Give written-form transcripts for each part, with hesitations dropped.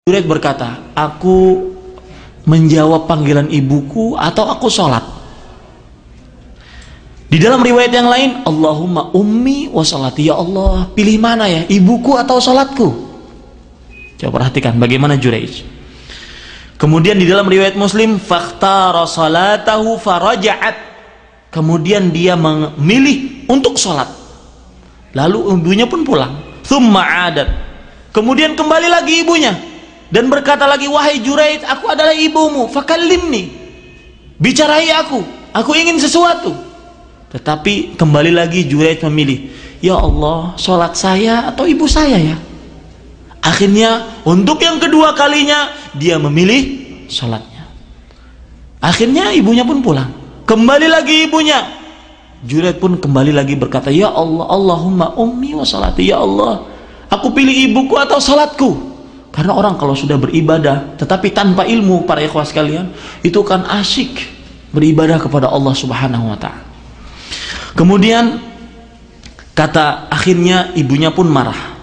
Juraid berkata, aku menjawab panggilan ibuku atau aku sholat. Di dalam riwayat yang lain, Allahumma ummi wa sholati, ya Allah, pilih mana ya, ibuku atau sholatku? Coba perhatikan bagaimana Juraid. Kemudian di dalam riwayat Muslim, fakhtara sholatahu faraja'at, kemudian dia memilih untuk sholat, lalu ibunya pun pulang. Thumma adat, kemudian kembali lagi ibunya dan berkata lagi, wahai Juraid, aku adalah ibumu, fakallimni, bicarai aku ingin sesuatu. Tetapi kembali lagi Juraid memilih, ya Allah, sholat saya atau ibu saya ya. Akhirnya untuk yang kedua kalinya dia memilih sholatnya. Akhirnya ibunya pun pulang, kembali lagi ibunya. Juraid pun kembali lagi berkata, ya Allah, Allahumma ummi wa sholati, ya Allah, aku pilih ibuku atau sholatku. Karena orang kalau sudah beribadah tetapi tanpa ilmu, para ikhwah sekalian, itu kan asyik beribadah kepada Allah Subhanahu wa ta'ala. Kemudian kata, akhirnya ibunya pun marah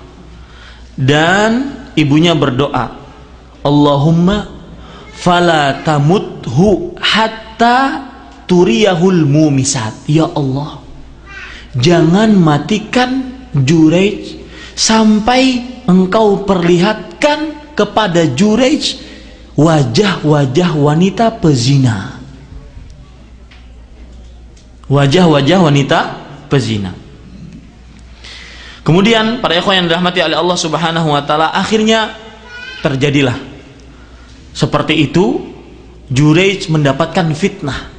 dan ibunya berdoa, Allahumma fala tamuthu hatta turiyahul mumisat, ya Allah, jangan matikan Juraij sampai engkau perlihatkan kepada Juraij wajah-wajah wanita pezina. Wajah-wajah wanita pezina. Kemudian para ikhwan yang dirahmati oleh Allah Subhanahu wa taala, akhirnya terjadilah seperti itu. Juraij mendapatkan fitnah.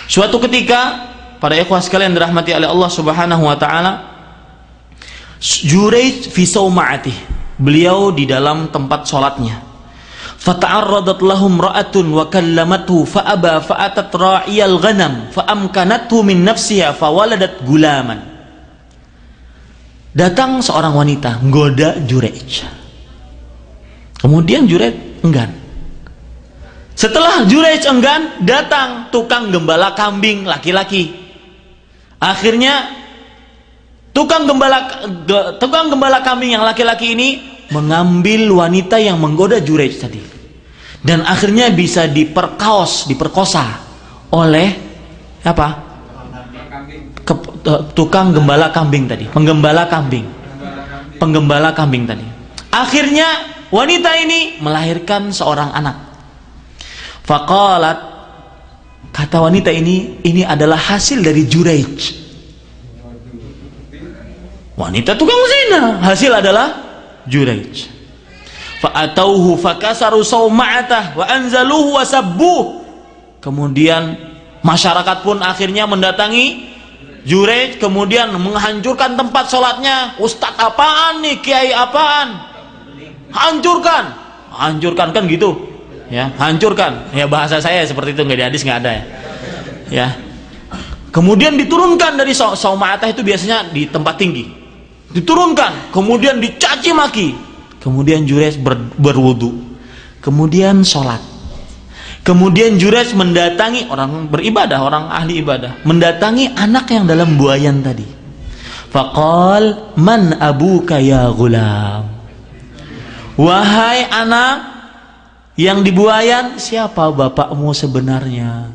Suatu ketika, para ikhwan sekalian dirahmati oleh Allah Subhanahu wa taala, Juraij fi sauma'atih, beliau di dalam tempat sholatnya. Fata'arradat lahum ra'atun wa kallamathu fa'aba fa'atat ra'iyal ghanam fa'amkanathu min nafsiha fawaladat gulaman. Datang seorang wanita menggoda Juraij. Kemudian Juraij enggan. Setelah Juraij enggan, datang tukang gembala kambing laki-laki. Akhirnya tukang gembala kambing yang laki-laki ini mengambil wanita yang menggoda Juraij tadi, dan akhirnya bisa diperkosa oleh apa? Tukang gembala kambing tadi, penggembala kambing tadi. Akhirnya wanita ini melahirkan seorang anak. Faqalat, kata wanita ini adalah hasil dari Juraij. Wanita tukang zina, hasil adalah Juraij. Fa'atauhu fakasaru sauma'atah wa anzaluhu wa sabbuh. Kemudian masyarakat pun akhirnya mendatangi Juraij, kemudian menghancurkan tempat sholatnya. Ustadz apaan nih, kiai apaan? Hancurkan kan gitu ya, hancurkan ya, bahasa saya seperti itu, nggak di hadis, nggak ada ya. Kemudian diturunkan dari sauma'atah, itu biasanya di tempat tinggi, diturunkan, kemudian dicaci maki. Kemudian Juraij berwudu, kemudian sholat. Kemudian Juraij mendatangi orang beribadah, orang ahli ibadah, mendatangi anak yang dalam buayan tadi. Faqal man abuka ya gulam, wahai anak yang di buayan, siapa bapakmu sebenarnya?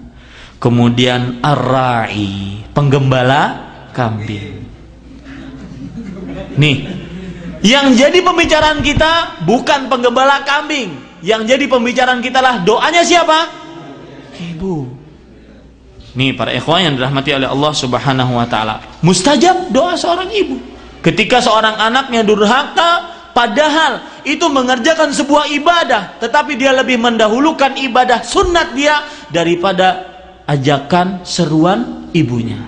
Kemudian ar-ra'i, penggembala kambing. Nih, yang jadi pembicaraan kita bukan penggembala kambing. Yang jadi pembicaraan kita lah doanya siapa? Ibu. Nih para ikhwan yang dirahmati oleh Allah Subhanahu wa taala, mustajab doa seorang ibu. Ketika seorang anaknya durhaka, padahal itu mengerjakan sebuah ibadah, tetapi dia lebih mendahulukan ibadah sunat dia daripada ajakan seruan ibunya.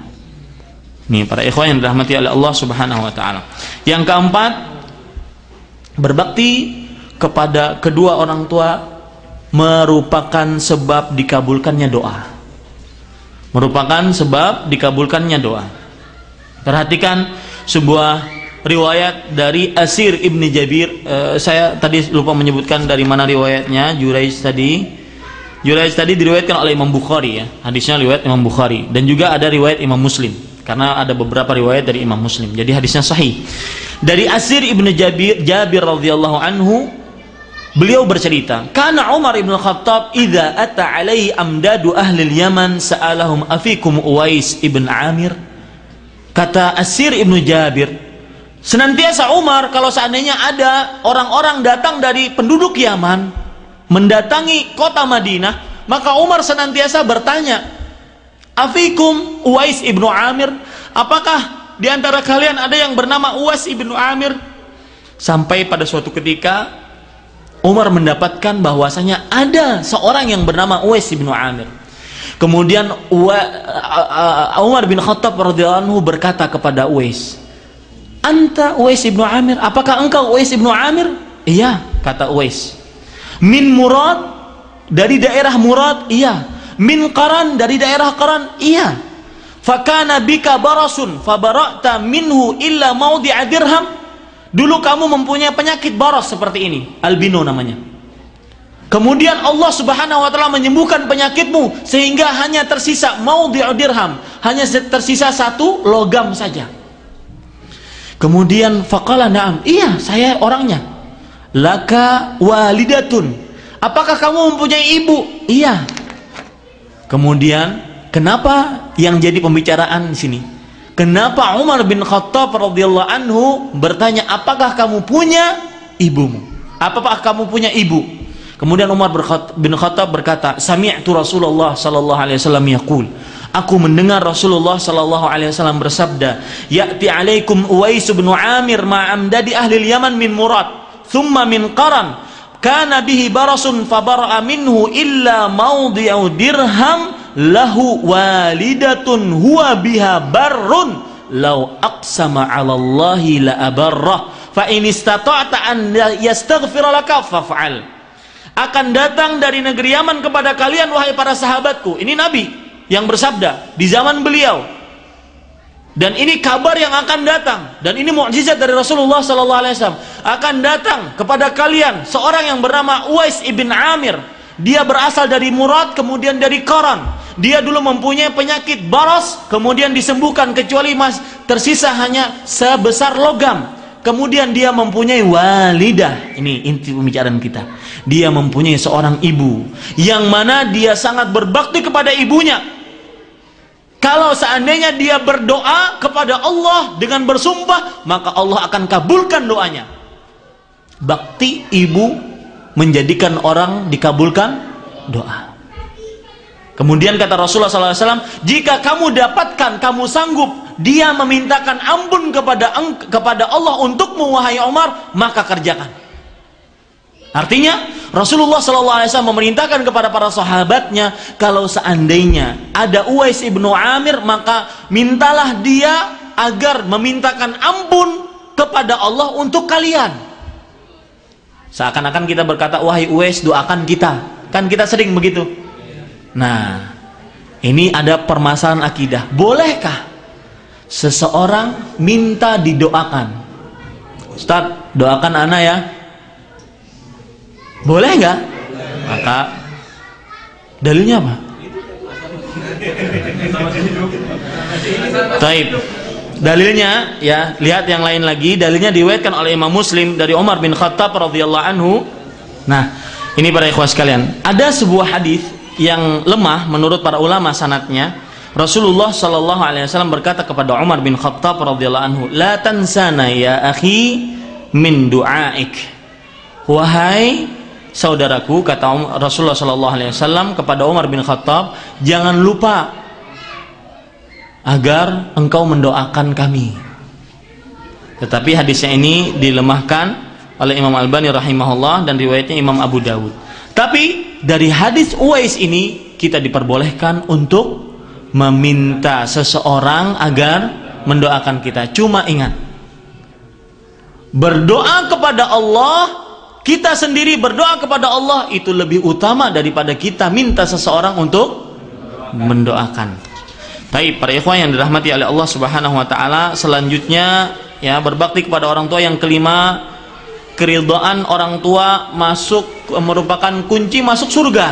Nih para ikhwan yang dirahmati oleh Allah Subhanahu wa taala. Yang keempat, berbakti kepada kedua orang tua merupakan sebab dikabulkannya doa. Merupakan sebab dikabulkannya doa. Perhatikan sebuah riwayat dari Asir ibni Jabir. Saya tadi lupa menyebutkan dari mana riwayatnya. Juraij tadi diriwayatkan oleh Imam Bukhari ya. Hadisnya riwayat Imam Bukhari, dan juga ada riwayat Imam Muslim, karena ada beberapa riwayat dari Imam Muslim. Jadi hadisnya sahih. Dari Asir ibnu Jabir radhiyallahu anhu, Beliau bercerita, "Kana Umar ibn Khattab idza ata alaihi amdadu ahli Yaman sa'alahum afikum Uwais ibn Amir." Kata Asir ibnu Jabir, senantiasa Umar kalau seandainya ada orang-orang datang dari penduduk Yaman mendatangi kota Madinah, maka Umar senantiasa bertanya, "Afikum Uwais ibnu Amir?" Apakah di antara kalian ada yang bernama Uwais ibnu Amir? Sampai pada suatu ketika Umar mendapatkan bahwasanya ada seorang yang bernama Uwais bin Amir. Kemudian Umar bin Khattab radhiyallahu anhu berkata kepada Uwais, "Anta Uwais bin Amir? Apakah engkau Uwais bin Amir?" "Iya," kata Uwais. "Min Murad?" Dari daerah Murad? "Iya." "Min Qaran?" Dari daerah Qaran? "Iya." "Fakana bika barasun fabara'ta minhu illa mawdi'a dirham?" Dulu kamu mempunyai penyakit baras seperti ini, albino namanya. Kemudian Allah Subhanahu wa taala menyembuhkan penyakitmu sehingga hanya tersisa maudhi'u dirham, hanya tersisa 1 logam saja. Kemudian faqala na'am, "Iya, saya orangnya." "Laka walidatun?" Apakah kamu mempunyai ibu? "Iya." Kemudian kenapa yang jadi pembicaraan di sini? Kenapa Umar bin Khattab radhiyallahu anhu bertanya, "Apakah kamu punya ibumu? Apakah kamu punya ibu?" Kemudian Umar bin Khattab berkata, "Sami'tu Rasulullah sallallahu alaihi wasallam yaqul." Aku mendengar Rasulullah sallallahu alaihi wasallam bersabda, "Ya'ti 'alaikum Uwais bin Amir ma'amdadi ahli Yaman min Murad, thumma min Qaran, kana bihi barasun fabara'a minhu illa mawdi'u dirham lahu walidatun huwa biha barrun law aqsama 'ala Allahi la abarrah fa in istata'ta an yastaghfira laka faf'al." Akan datang dari negeri Yaman kepada kalian wahai para sahabatku. Ini Nabi yang bersabda di zaman beliau. Dan ini kabar yang akan datang, dan ini mukjizat dari Rasulullah sallallahu alaihi wasallam. Akan datang kepada kalian seorang yang bernama Uwais ibn Amir. Dia berasal dari Murad, kemudian dari Qaran. Dia dulu mempunyai penyakit baras, kemudian disembuhkan kecuali tersisa hanya sebesar logam. Kemudian dia mempunyai walidah. Ini inti pembicaraan kita. Dia mempunyai seorang ibu yang mana dia sangat berbakti kepada ibunya. Kalau seandainya dia berdoa kepada Allah dengan bersumpah, maka Allah akan kabulkan doanya. Bakti ibu menjadikan orang dikabulkan doa. Kemudian kata Rasulullah SAW, "Jika kamu dapatkan, kamu sanggup dia memintakan ampun kepada Allah untukmu wahai Umar, maka kerjakan." Artinya Rasulullah SAW memerintahkan kepada para sahabatnya, kalau seandainya ada Uwais ibnu Amir, maka mintalah dia agar memintakan ampun kepada Allah untuk kalian. Seakan-akan kita berkata, "Wahai Uwais, doakan kita." Kan kita sering begitu. Nah, ini ada permasalahan akidah. Bolehkah seseorang minta didoakan? "Ustaz, doakan ana ya." Boleh nggak? Maka dalilnya apa? Taib. Dalilnya ya, lihat yang lain lagi. Dalilnya diriwayatkan oleh Imam Muslim dari Umar bin Khattab radhiyallahu anhu. Nah, ini para ikhwah sekalian, ada sebuah hadis yang lemah menurut para ulama sanadnya. Rasulullah sallallahu alaihi wasallam berkata kepada Umar bin Khattab radhiyallahu anhu, "La tansana ya akhi min du'aik." Wahai saudaraku, kata Rasulullah sallallahu alaihi wasallam kepada Umar bin Khattab, jangan lupa agar engkau mendoakan kami. Tetapi hadisnya ini dilemahkan oleh Imam Albani rahimahullah dan riwayatnya Imam Abu Dawud. Tapi dari hadis Uwais ini kita diperbolehkan untuk meminta seseorang agar mendoakan kita. Cuma ingat, berdoa kepada Allah, kita sendiri berdoa kepada Allah itu lebih utama daripada kita minta seseorang untuk mendoakan. Baik, para ikhwan yang dirahmati oleh Allah Subhanahu wa taala, selanjutnya ya, berbakti kepada orang tua yang kelima. Keridhaan orang tua merupakan kunci masuk surga.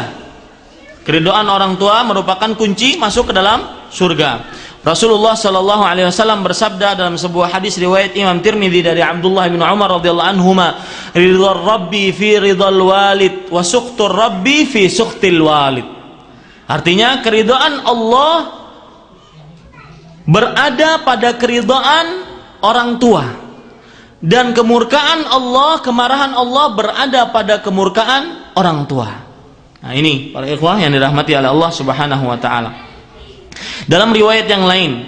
Keridhaan orang tua merupakan kunci masuk ke dalam surga. Rasulullah Shallallahu Alaihi Wasallam bersabda dalam sebuah hadis riwayat Imam Tirmidzi dari Abdullah bin Umar radhiyallahu anhuma, ridha Rabbi fi ridhal walid wa sukhtur Rabbi fi sukhtil walid. Artinya keridhaan Allah berada pada keridhaan orang tua, dan kemurkaan Allah, kemarahan Allah berada pada kemurkaan orang tua. Nah ini para ikhwah yang dirahmati oleh Allah Subhanahu wa taala. Dalam riwayat yang lain,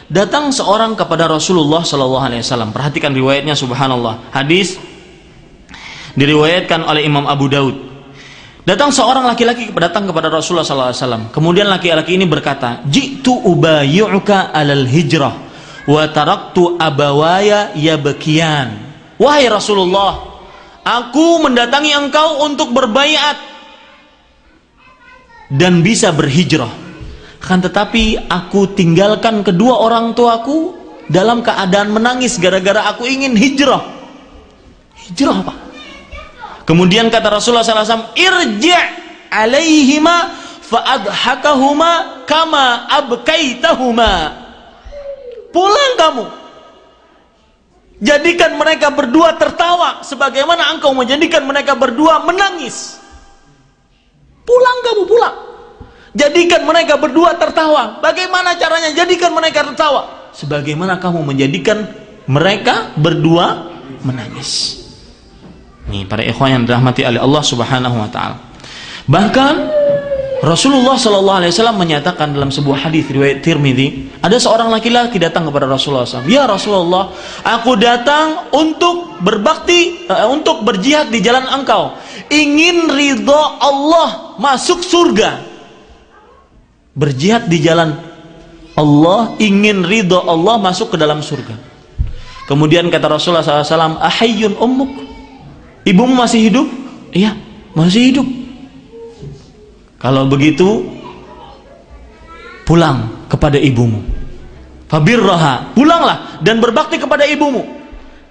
datang seorang kepada Rasulullah Sallallahu Alaihi Wasallam. Perhatikan riwayatnya, subhanallah. Hadis diriwayatkan oleh Imam Abu Daud. Datang seorang laki-laki datang kepada Rasulullah Sallallahu Alaihi Wasallam. Kemudian laki-laki ini berkata, "Ji'tu ubayyuka alal hijrah, wa taraktu abawaya yabkiyan." Wahai Rasulullah, aku mendatangi engkau untuk berbaiat dan bisa berhijrah. Kan tetapi aku tinggalkan kedua orang tuaku dalam keadaan menangis gara-gara aku ingin hijrah. Hijrah apa? Kemudian kata Rasulullah SAW, irji' alaihima fa'adhakahuma kama abkaitahuma. Pulang kamu, jadikan mereka berdua tertawa sebagaimana engkau menjadikan mereka berdua menangis. Pulang kamu, pulang. Jadikan mereka berdua tertawa. Bagaimana caranya jadikan mereka tertawa? Sebagaimana kamu menjadikan mereka berdua menangis. Nih para ikhwan yang dirahmati oleh Allah Subhanahu wa taala. Bahkan Rasulullah Sallallahu Alaihi Wasallam menyatakan dalam sebuah hadis riwayat Tirmidzi, ada seorang laki-laki datang kepada Rasulullah SAW. Ya Rasulullah, aku datang untuk berbakti, untuk berjihad di jalan engkau. Ingin ridho Allah, masuk surga. Berjihad di jalan Allah, ingin ridho Allah, masuk ke dalam surga. Kemudian kata Rasulullah SAW, ahayyun ummuk, ibumu masih hidup? Iya, masih hidup. Kalau begitu pulang kepada ibumu, fabirraha, pulanglah dan berbakti kepada ibumu.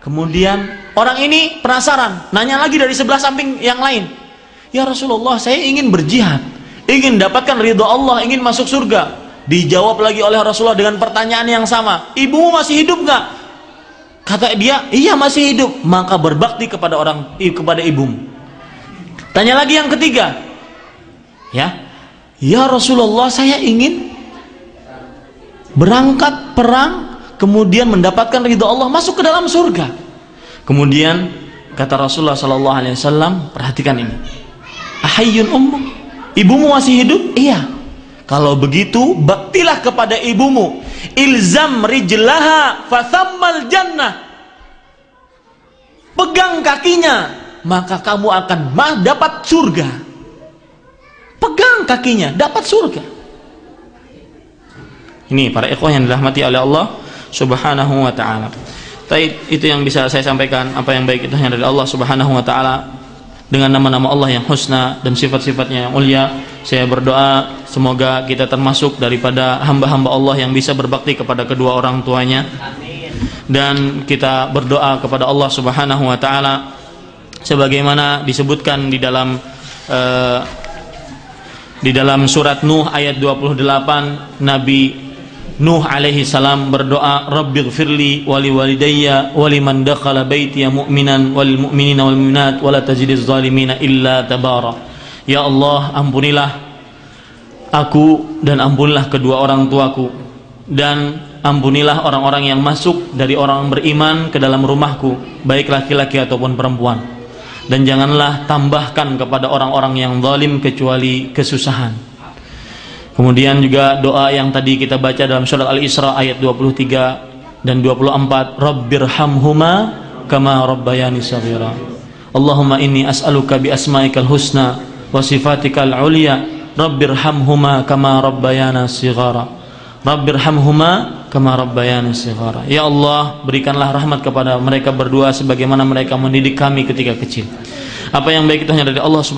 Kemudian orang ini penasaran, nanya lagi dari sebelah samping yang lain, ya Rasulullah, saya ingin berjihad, ingin dapatkan ridho Allah, ingin masuk surga. Dijawab lagi oleh Rasulullah dengan pertanyaan yang sama, ibumu masih hidup nggak? Kata dia, iya masih hidup. Maka berbakti kepada kepada ibumu. Tanya lagi yang ketiga, ya Rasulullah, saya ingin berangkat perang, kemudian mendapatkan ridho Allah, masuk ke dalam surga. Kemudian kata Rasulullah Sallallahu Alaihi Wasallam, perhatikan ini, ahayyun ummuk, ibumu masih hidup? Iya. Kalau begitu baktilah kepada ibumu, ilzam rijlaha fathammal jannah, pegang kakinya maka kamu akan dapat surga. Pegang kakinya, dapat surga. Ini para ikhwan yang dirahmati oleh Allah Subhanahu wa taala. Itu yang bisa saya sampaikan. Apa yang baik itu hanya dari Allah Subhanahu wa taala, dengan nama-nama Allah yang husna dan sifat-sifatnya yang mulia. Saya berdoa semoga kita termasuk daripada hamba-hamba Allah yang bisa berbakti kepada kedua orang tuanya. Dan kita berdoa kepada Allah Subhanahu wa taala sebagaimana disebutkan di dalam surat Nuh ayat 28. Nabi Nuh alaihi salam berdoa, Rabbighfirli wali walidayya waliman dakhala baitiya mu'minan wal mu'minina wal mu'minat wala tazidiz zalimina illa tabara. Ya Allah, ampunilah aku dan ampunilah kedua orang tuaku, dan ampunilah orang-orang yang masuk dari orang beriman ke dalam rumahku, baik laki-laki ataupun perempuan, dan janganlah tambahkan kepada orang-orang yang zalim kecuali kesusahan. Kemudian juga doa yang tadi kita baca dalam surat Al-Isra ayat 23 dan 24, Rabbirhamhuma kama rabbayani shaghira. Allahumma inni as'aluka bi asma'ikal husna wa sifatikal ulia, Rabbirhamhuma kama rabbayana shighara. Rabbirhamhuma kama rabbayani shighara. Ya Allah, berikanlah rahmat kepada mereka berdua sebagaimana mereka mendidik kami ketika kecil. Apa yang baik itu hanya dari Allah Subhanahu